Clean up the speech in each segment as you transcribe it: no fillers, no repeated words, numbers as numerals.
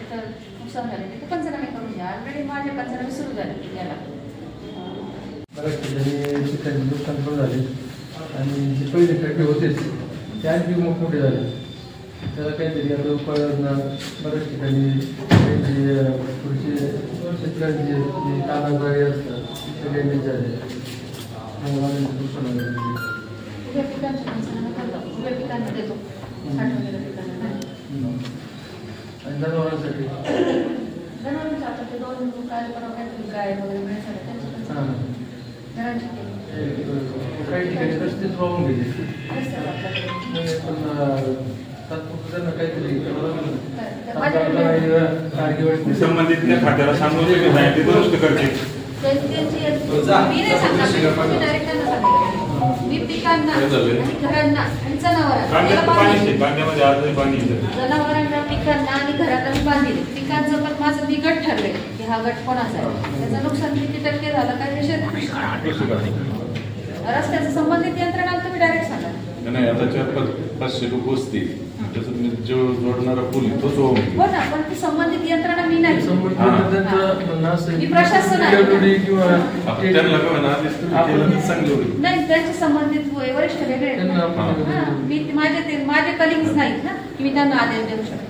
जिथं नुकसान झाले तिथे पंचनामे करून घ्या. ऑलरेडी माझे पंचनामे सुरू झाले याला. बऱ्याच ठिकाणी नुकसान पण झाले आणि जे पहिले खड्डे होतेच ते आणखी मोठमोठे झाले. त्याला काहीतरी आता उपाययोजना बऱ्याच ठिकाणी पुढचे शेतकऱ्यांचे जे कानाद्वारे असतात ते डॅमेज झाले. नुकसान झाले. उभ्या पिकांचे पंचनामे करतो. उभ्या पिकांना देतो. साठवलेल्या पिकांना आणि जनावरांसाठी आता ते 2 कायपर्यंत गाय वगैरे मिळण्यासाठी त्यांचे घरांचे काही ठिकाणी रस्तेच वाहून गेले. पण तात्पुरतं त्यांना काहीतरी संबंधित खात्याला सांगून ते दुरुस्त करते. मी पिकांना आणि घरांना आणि जनावरांना पिकांना आणि घरांना मी बांधिले. पिकांचं पण माझं मी गट ठरले की हा गट कोणाचा आहे, त्याचं नुकसान किती टक्के झालं काय विषय नाही. रस्त्याचं संबंधित यंत्रणाला तुम्ही डायरेक्ट सांगा. नाही आता 400-500 लोक बसतील त्याच्यात जो जोडणारा पूल तोच हो ना, पण ती संबंधित यंत्रणा मी नाही. मी प्रशासन नाही, त्यांचे संबंधित वरिष्ठ वेगळे मी माझे कलिग्स नाहीत ना की मी त्यांना आदेश देऊ शकतो.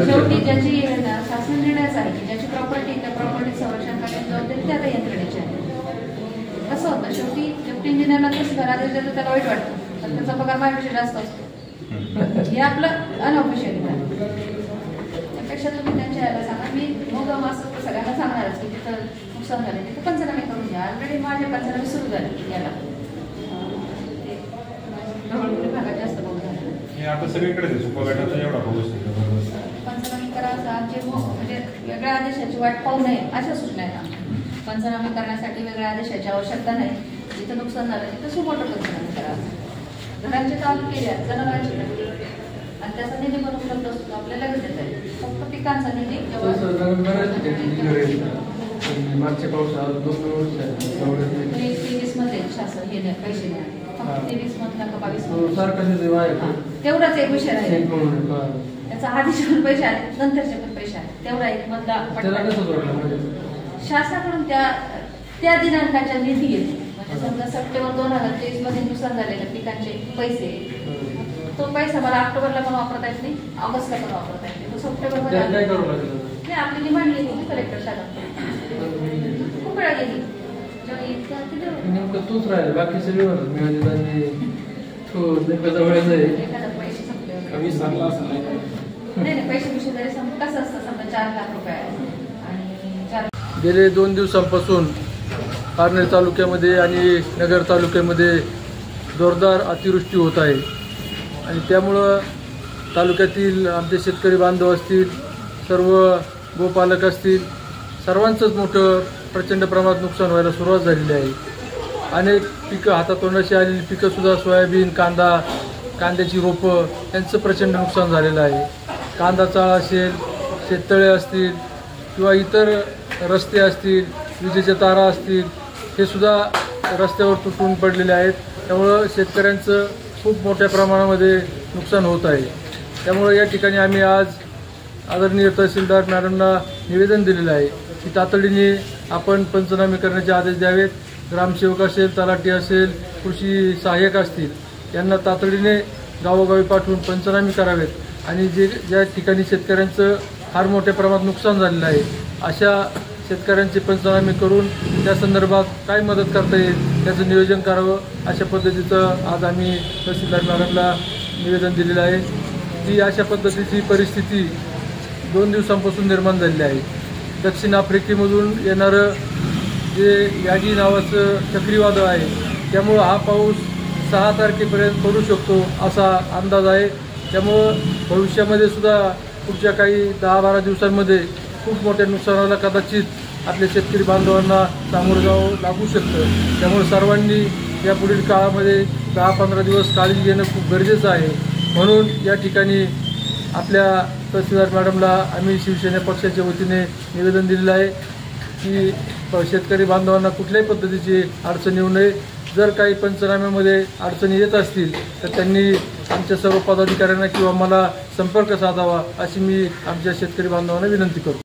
शेवटी ज्याची शासन निर्णयच आहे की ज्याची प्रॉपर्टी त्या प्रॉपर्टी संरक्षण करण्याची जबाबदारी त्या यंत्रणेची आहे. कसं होतं शेवटी डेप्टी इंजिनियरला तसं आदेश देतो त्याला वाईट वाटतं, तर त्याचा पगार माझ्यापेक्षा जास्त असतो. हे आपलं अनऑफिशियल आहे. त्यापेक्षा तुम्ही त्यांच्या याला सांगा. मी मग असं सगळ्यांना सांगणारच की तिथं नुकसान झाले तिथं पंचनामे करून घ्या. ऑलरेडी माझे पंचनामे सुरू झाले याला. भागात जास्त बघू झाले आता सगळीकडे एवढा पंचनामे करायचं. आमचे म्हणजे वेगळ्या आदेशाची वाट पाहू नये अशा सूचना आहेत. पंचनामे करण्यासाठी वेगळ्या आदेशाची आवश्यकता नाही. जिथं नुकसान झालं तिथं सुमोटो पंचनामे करायचं. घरांचे चालू केले जनावरांचे आणि त्याचा निधी पण उपलब्ध असतो आपल्याला देत आहे. फक्त पिकांचा निधी मागच्या पावसाळ्यात 23 मध्ये शासन हे पैसे नाही. फक्त 23 मधला का 22 तेवढाच एक विषय आहे. त्याचा आधीचे पण पैसे आले नंतरचे पण पैसे आले. तेवढा एक मधला शासनाकडून त्या दिनांकाच्या निधी येते. म्हणजे समजा सप्टेंबर 2023 मध्ये नुकसान झालेल्या पिकांचे पैसे, तो पैसा मला ऑक्टोबरला पण वापरता येत नाही, ऑगस्टला पण वापरता येत नाही. तो सप्टेंबर मध्ये आपली डिमांड गेली कलेक्टर साहेब खूप वेळा गेली. नेमकं तोच राहील बाकी सगळे मिळाले नाही पैसे विषय जरी कसं असतं समजा 4 लाख रुपये आणि गेले 2 दिवसांपासून पारनेर तालुक्यामध्ये आणि नगर तालुक्यामध्ये जोरदार अतिवृष्टी होत आहे आणि त्यामुळं तालुक्यातील आमचे शेतकरी बांधव असतील, सर्व गोपालक असतील, सर्वांचंच मोठं प्रचंड प्रमाणात नुकसान व्हायला सुरुवात झालेली आहे. अनेक पिकं हातातोंडाशी आलेली पिकंसुद्धा सोयाबीन, कांद्याची रोपं यांचं प्रचंड नुकसान झालेलं आहे. कांदा चाळ असेल, शेततळे असतील किंवा इतर रस्ते असतील, विजेच्या तारा असतील, हे सुद्धा रस्त्यावर तुटून पडलेले आहेत. त्यामुळं शेतकऱ्यांचं खूप मोठ्या प्रमाणामध्ये नुकसान होत आहे. त्यामुळं या ठिकाणी आम्ही आज आदरणीय तहसीलदार मॅडमना निवेदन दिलेलं आहे की तातडीने आपण पंचनामे करण्याचे आदेश द्यावेत. ग्रामसेवक असेल, तलाठी असेल, कृषी सहाय्यक असतील यांना तातडीने गावोगावी पाठवून पंचनामे करावेत आणि ज्या ठिकाणी शेतकऱ्यांचं फार मोठ्या प्रमाणात नुकसान झालेलं आहे अशा शेतकऱ्यांचे पंचनामे करून त्या संदर्भात काय मदत करता येईल त्याचं नियोजन करावं. अशा पद्धतीचं आज आम्ही तहसीलदार मॅडमला निवेदन दिलेलं आहे की अशा पद्धतीची परिस्थिती 2 दिवसांपासून निर्माण झालेली आहे. दक्षिण आफ्रिकेमधून येणारं जे यागी नावाचं चक्रीवादळ आहे त्यामुळं हा पाऊस 6 तारखेपर्यंत पडू शकतो असा अंदाज आहे. त्यामुळं भविष्यामध्ये सुद्धा पुढच्या काही 10-12 दिवसांमध्ये खूप मोठ्या नुकसानाला कदाचित आपल्या शेतकरी बांधवांना सामोरं जावं लागू शकतं. त्यामुळे सर्वांनी या पुढील काळामध्ये 10-15 दिवस काळजी घेणं खूप गरजेचं आहे. म्हणून या ठिकाणी आपल्या तहसीलदार मॅडमला आम्ही शिवसेना पक्षाच्या वतीने निवेदन दिलेलं आहे की शेतकरी बांधवांना कुठल्याही पद्धतीची अडचण येऊ नये जर काही पंचनाम्यामध्ये अडचणी येत असतील तर त्यांनी आमच्या सर्व पदाधिकाऱ्यांना किंवा मला संपर्क साधावा अशी मी आमच्या शेतकरी बांधवांना विनंती करतो.